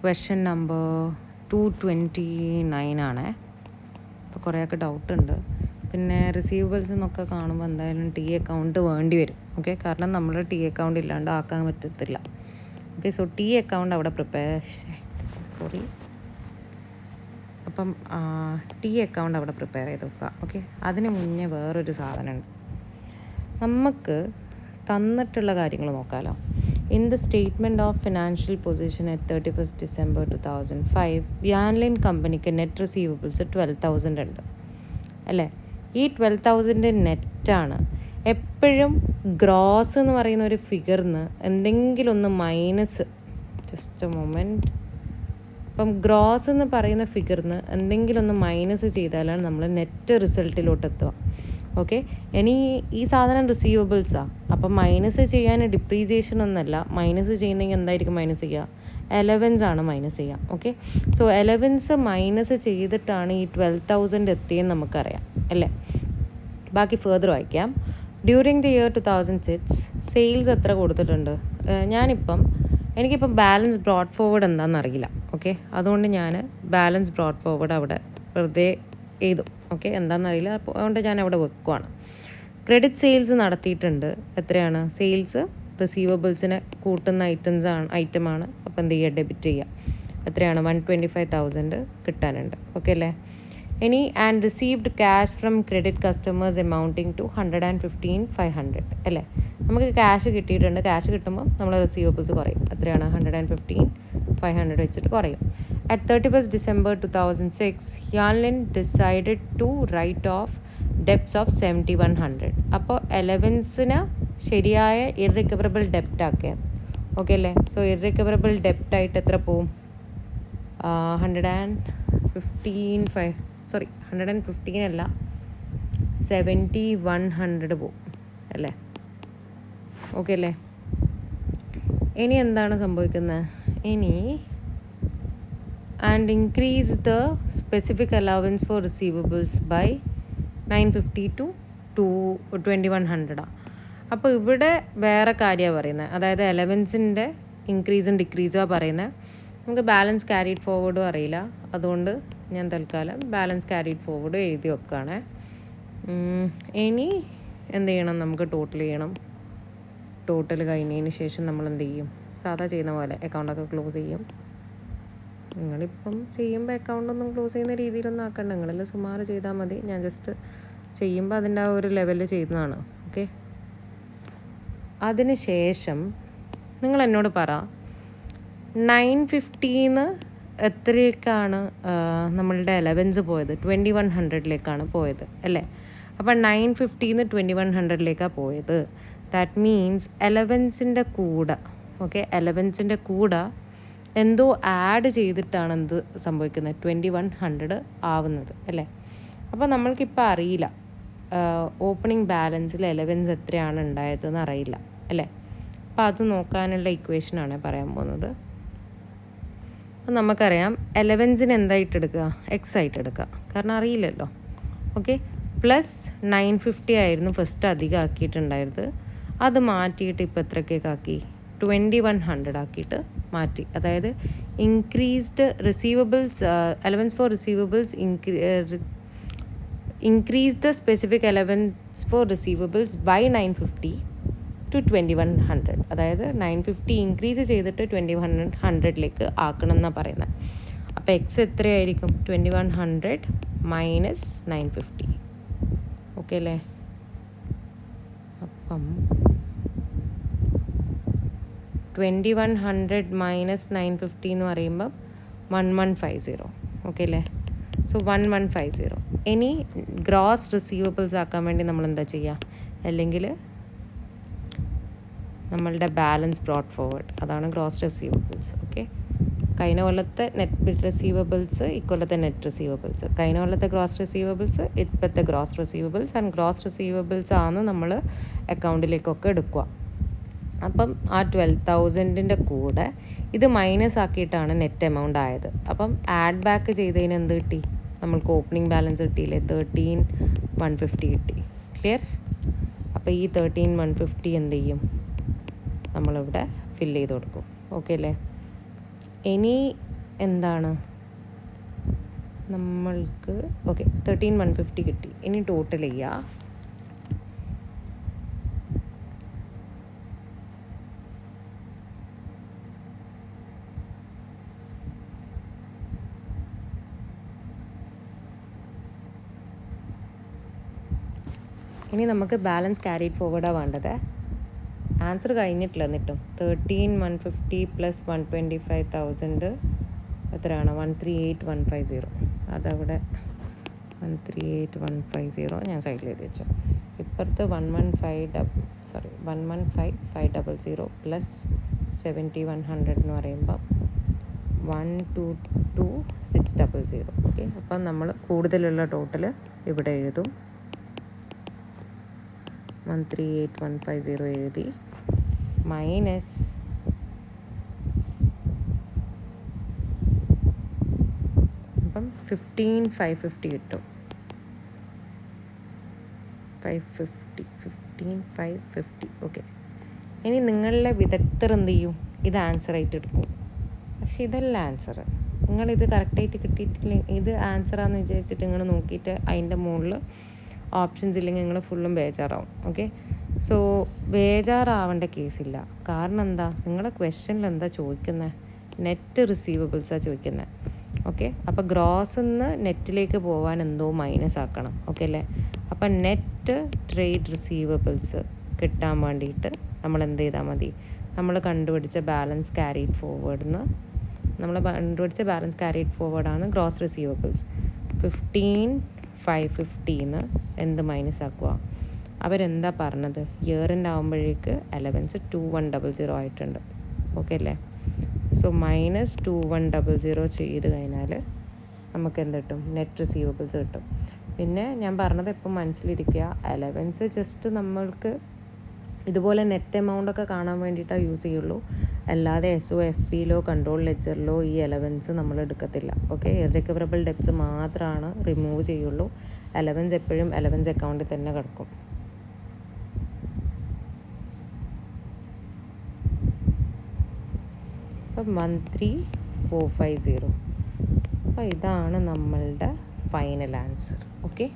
Question number 229 ആണേ. അപ്പോൾ കുറേയൊക്കെ ഡൗട്ടുണ്ട്. പിന്നെ റിസീവബിൾസ് എന്നൊക്കെ കാണുമ്പോൾ എന്തായാലും ടി അക്കൗണ്ട് വേണ്ടി വരും. ഓക്കെ, കാരണം നമ്മൾ ടി അക്കൗണ്ട് ഇല്ലാണ്ട് ആക്കാൻ പറ്റത്തില്ല. ഓക്കെ, സോ ടി അക്കൗണ്ട് അവിടെ അപ്പം ടി അക്കൗണ്ട് അവിടെ പ്രിപ്പയർ ചെയ്ത് വെക്കുക. ഓക്കെ, അതിന് മുന്നേ വേറൊരു സാധനമുണ്ട്. നമുക്ക് തന്നിട്ടുള്ള കാര്യങ്ങൾ നോക്കാമല്ലോ. In the statement of financial position at 31st December 2005 യാൻലൈൻ കമ്പനിക്ക് നെറ്റ് റിസീവബിൾസ് 12,000 ഉണ്ട് അല്ലേ. ഈ 12,000 നെറ്റാണ്. എപ്പോഴും ഗ്രോസ് എന്ന് പറയുന്ന ഒരു ഫിഗറിന് എന്തെങ്കിലും ഒന്ന് മൈനസ്, ജസ്റ്റ് എ മൊമെൻറ്റ്, അപ്പം ഗ്രോസ് എന്ന് പറയുന്ന ഫിഗറിന് എന്തെങ്കിലും ഒന്ന് മൈനസ് ചെയ്താലാണ് നമ്മൾ നെറ്റ് റിസൾട്ടിലോട്ട് എത്തുക. ഓക്കെ, ഇനി ഈ സാധനം റിസീവബിൾസാണ്. അപ്പം മൈനസ് ചെയ്യാൻ ഡിപ്രീസിയേഷൻ ഒന്നല്ല. മൈനസ് ചെയ്യുന്നെങ്കിൽ എന്തായിരിക്കും മൈനസ് ചെയ്യുക? എലവൻസ് ആണ് മൈനസ് ചെയ്യുക. ഓക്കെ, സോ എലവൻസ് മൈനസ് ചെയ്തിട്ടാണ് ഈ 12,000 എത്തിയെന്ന് നമുക്കറിയാം അല്ലേ. ബാക്കി ഫേർദർ വായിക്കാം. ഡ്യൂറിങ് ദി ഇയർ 2006 സെയിൽസ് എത്ര കൊടുത്തിട്ടുണ്ട്? എനിക്കിപ്പം ബാലൻസ് ബ്രോഡ് ഫോർവേഡ് എന്താണെന്നറിയില്ല. ഓക്കെ, അതുകൊണ്ട് ഞാൻ ബാലൻസ് ബ്രോഡ് ഫോർവേഡ് അവിടെ വെറുതെ എഴുതും. ഓക്കെ, എന്താണെന്നറിയില്ല, അതുകൊണ്ട് ഞാൻ അവിടെ വെക്കുവാണ്. ക്രെഡിറ്റ് സെയിൽസ് നടത്തിയിട്ടുണ്ട്. എത്രയാണ്? സെയിൽസ് റിസീവബിൾസിനെ കൂട്ടുന്ന ഐറ്റമാണ്. അപ്പോൾ എന്ത് ചെയ്യുക? ഡെബിറ്റ് ചെയ്യുക. എത്രയാണ്? 125,000 കിട്ടാനുണ്ട്. ഓക്കെ അല്ലേ. ഇനി and received cash from credit customers amounting to 115,500 അല്ലേ. നമുക്ക് ക്യാഷ് കിട്ടിയിട്ടുണ്ട്. ക്യാഷ് കിട്ടുമ്പോൾ നമ്മൾ റിസീവബിൾസ് കുറയും. എത്രയാണ്? 115,500 വെച്ചിട്ട് കുറയും. അറ്റ് 31st December 2006 യാൻലൈൻ decided to write off debts of 7,100. അപ്പോൾ എലവൻസിന് ശരിയായ ഇർറിക്കവറബിൾ ഡെപ്റ്റ് ആക്കിയാൽ ഓക്കെ അല്ലേ. സോ ഇർറിക്കവറബിൾ ഡെപ്റ്റായിട്ട് എത്ര പോവും? 115 അല്ല, 7,100 പോവും അല്ലേ. ഓക്കെ അല്ലേ. ഇനി എന്താണ് സംഭവിക്കുന്നത്? ഇനി and increase the specific allowance for receivables by 950 to 2,100. അപ്പോൾ ഇവിടെ വേറെ കാര്യമാണ് പറയുന്നത്. അതായത് എലവൻസിൻ്റെ ഇൻക്രീസും ഡിക്രീസുമാണ് പറയുന്നത്. നമുക്ക് ബാലൻസ് ക്യാരിഡ് ഫോർവേഡും അറിയില്ല. അതുകൊണ്ട് ഞാൻ തൽക്കാലം ബാലൻസ് ക്യാരിഡ് ഫോർവേഡ് എഴുതി വെക്കുകയാണ്. ഇനി എന്ത് ചെയ്യണം? നമുക്ക് ടോട്ടൽ ചെയ്യണം. ടോട്ടൽ കഴിഞ്ഞതിന് ശേഷം നമ്മൾ എന്ത് ചെയ്യും? സാധാ ചെയ്യുന്ന പോലെ അക്കൗണ്ടൊക്കെ ക്ലോസ് ചെയ്യും. നിങ്ങളിപ്പം ചെയ്യുമ്പോൾ അക്കൗണ്ടൊന്നും ക്ലോസ് ചെയ്യുന്ന രീതിയിലൊന്നും ആക്കണ്ട. നിങ്ങളെല്ലാം സുമാറ് ചെയ്താൽ മതി. ഞാൻ ജസ്റ്റ് ചെയ്യുമ്പോൾ അതിൻ്റെ ആ ഒരു ലെവലിൽ ചെയ്യുന്നതാണ്. ഓക്കെ, അതിന് ശേഷം നിങ്ങൾ എന്നോട് പറ, 950 എത്രയൊക്കെയാണ് നമ്മളുടെ എലവൻസ് പോയത്? 2,100 പോയത് അല്ലേ. അപ്പം 950 2,100 പോയത്. ദാറ്റ് മീൻസ് എലവൻസിൻ്റെ കൂടെ എന്തോ ആഡ് ചെയ്തിട്ടാണ് എന്ത് സംഭവിക്കുന്നത്? 2,100 ആവുന്നത് അല്ലേ. അപ്പോൾ നമ്മൾക്കിപ്പോൾ അറിയില്ല ഓപ്പണിംഗ് ബാലൻസിൽ എലവൻസ് എത്രയാണ് ഉണ്ടായതെന്ന് അറിയില്ല അല്ലേ. അപ്പോൾ അത് നോക്കാനുള്ള ഇക്വേഷനാണ് പറയാൻ പോകുന്നത്. അപ്പോൾ നമുക്കറിയാം എലവൻസിന് എന്തായിട്ട് എടുക്കുക? എക്സ് ആയിട്ട് എടുക്കുക, കാരണം അറിയില്ലല്ലോ. ഓക്കെ, പ്ലസ് 950 ആയിരുന്നു ഫസ്റ്റ് അധികം ആക്കിയിട്ടുണ്ടായിരുന്നത്. അത് മാറ്റിയിട്ട് ഇപ്പോൾ എത്രയൊക്കെ ആക്കി? 2,100 ആക്കിയിട്ട് മാറ്റി. അതായത് increased receivables allowance for receivables increase the specific allowance for receivables by 950 to 2,100. അതായത് 950 ഇൻക്രീസ് ചെയ്തിട്ട് 2,100 ആക്കണം എന്നാണ് പറയുന്നത്. അപ്പോൾ എക്സ് എത്രയായിരിക്കും? 2,100 മൈനസ് 950. ഓക്കെ അല്ലേ. അപ്പം 2,100 മൈനസ് 950 എന്ന് പറയുമ്പം 1150. ഓക്കെ അല്ലേ. സോ 1150. ഇനി ഗ്രോസ് റിസീവബിൾസ് ആക്കാൻ വേണ്ടി നമ്മൾ എന്താ ചെയ്യുക? അല്ലെങ്കിൽ നമ്മളുടെ ബാലൻസ് ബ്രോഡ് ഫോർവേഡ്, അതാണ് ഗ്രോസ് റിസീവബിൾസ്. ഓക്കെ, കഴിഞ്ഞ കൊല്ലത്തെ നെറ്റ് റിസീവബിൾസ് ഇക്കൊല്ലത്തെ നെറ്റ് റിസീവബിൾസ്, കഴിഞ്ഞ കൊല്ലത്തെ ഗ്രോസ് റിസീവബിൾസ് ഇപ്പോഴത്തെ gross receivables, and gross receivables ആണ് നമ്മൾ അക്കൗണ്ടിലേക്കൊക്കെ എടുക്കുക. അപ്പം ആ 12,000 കൂടെ ഇത് മൈനസ് ആക്കിയിട്ടാണ് നെറ്റ് എമൗണ്ട് ആയത്. അപ്പം ആഡ് ബാക്ക് ചെയ്തതിന് എന്ത് കിട്ടി? നമ്മൾക്ക് ഓപ്പണിംഗ് ബാലൻസ് കിട്ടിയില്ലേ? 13,150 കിട്ടി. ക്ലിയർ? അപ്പോൾ ഈ 13,150 എന്ത് ചെയ്യും? നമ്മളിവിടെ ഫില്ല് ചെയ്ത് കൊടുക്കും. ഓക്കെ അല്ലേ. ഇനി എന്താണ് നമ്മൾക്ക് ഓക്കെ 13,150 കിട്ടി. ഇനി ടോട്ടൽ ചെയ്യുക. ഇനി നമുക്ക് ബാലൻസ് ക്യാരിഡ് ഫോർവേഡാണ് വേണ്ടത്. ആൻസർ കഴിഞ്ഞിട്ടില്ല എന്നിട്ടും 13,150 പ്ലസ് 125,000 എത്രയാണ്? 138,150. അതവിടെ 138,150 ഞാൻ സൈഡിൽ എഴുതി വെച്ചു. ഇപ്പുറത്ത് 115,500 പ്ലസ് 70,100 എന്ന് പറയുമ്പോൾ 122,600. ഓക്കെ, അപ്പം നമ്മൾ കൂടുതലുള്ള ടോട്ടൽ ഇവിടെ എഴുതും. 138,150 എഴുതി മൈനസ് 15,550 കിട്ടും. 15,550. ഓക്കെ, ഇനി നിങ്ങളിലെ വിദഗ്ധർ എന്ത് ചെയ്യും? ഇത് ആൻസർ ആയിട്ട് എടുക്കും. പക്ഷെ ഇതല്ല ആൻസർ. നിങ്ങളിത് കറക്റ്റായിട്ട് കിട്ടിയിട്ടില്ലെങ്കിൽ, ഇത് ആൻസറാന്ന് വിചാരിച്ചിട്ട് നിങ്ങൾ നോക്കിയിട്ട് അതിൻ്റെ മുകളിൽ ഓപ്ഷൻസ് ഇല്ലെങ്കിൽ നിങ്ങൾ ഫുള്ളും ബേജാറാവും. Okay, so ബേജാറാവേണ്ട കേസില്ല. കാരണം എന്താ? നിങ്ങളുടെ ക്വസ്റ്റ്യനിൽ എന്താ ചോദിക്കുന്നത്? നെറ്റ് റിസീവബിൾസാണ് ചോദിക്കുന്നത്. ഓക്കെ, അപ്പോൾ ഗ്രോസിൽ നിന്ന് നെറ്റിലേക്ക് പോകാൻ എന്തോ മൈനസ് ആക്കണം. ഓക്കെ അല്ലേ? അപ്പം നെറ്റ് ട്രേഡ് റിസീവബിൾസ് കിട്ടാൻ വേണ്ടിയിട്ട് നമ്മൾ എന്ത് ചെയ്താൽ മതി? നമ്മൾ കണ്ടുപിടിച്ച ബാലൻസ് ക്യാരിഡ് ഫോർവേഡിൽ ആണ് ഗ്രോസ് റിസീവബിൾസ്. 15,550 എന്ത് മൈനസ് ആക്കുക? അവരെന്താ പറഞ്ഞത്? ഇയർ എൻഡ് ആകുമ്പോഴേക്ക് അലവൻസ് 2100 ആയിട്ടുണ്ട്. ഓക്കെ അല്ലേ? സോ മൈനസ് 2100 ചെയ്ത് കഴിഞ്ഞാൽ നമുക്ക് എന്ത് കിട്ടും? നെറ്റ് റിസീവബിൾസ് കിട്ടും. പിന്നെ ഞാൻ പറഞ്ഞത് എപ്പോൾ മനസ്സിലിരിക്കുക, അലവൻസ് ജസ്റ്റ് നമ്മൾക്ക് ഇതുപോലെ നെറ്റ് എമൗണ്ടൊക്കെ കാണാൻ വേണ്ടിയിട്ടാണ് യൂസ് ചെയ്യുള്ളൂ. അല്ലാതെ SOFPയിലോ കൺട്രോൾ ലെഡ്ജറിലോ ഈ അലവൻസ് നമ്മൾ എടുക്കത്തില്ല. ഓക്കെ, ഇർറിക്കവറബിൾ ഡെപ്റ്റ്സ് മാത്രമാണ് റിമൂവ് ചെയ്യുള്ളൂ. അലവൻസ് എപ്പോഴും അലവൻസ് അക്കൗണ്ടിൽ തന്നെ കിടക്കും. അപ്പം 13,450. അപ്പോൾ ഇതാണ് നമ്മളുടെ ഫൈനൽ ആൻസർ. ഓക്കെ.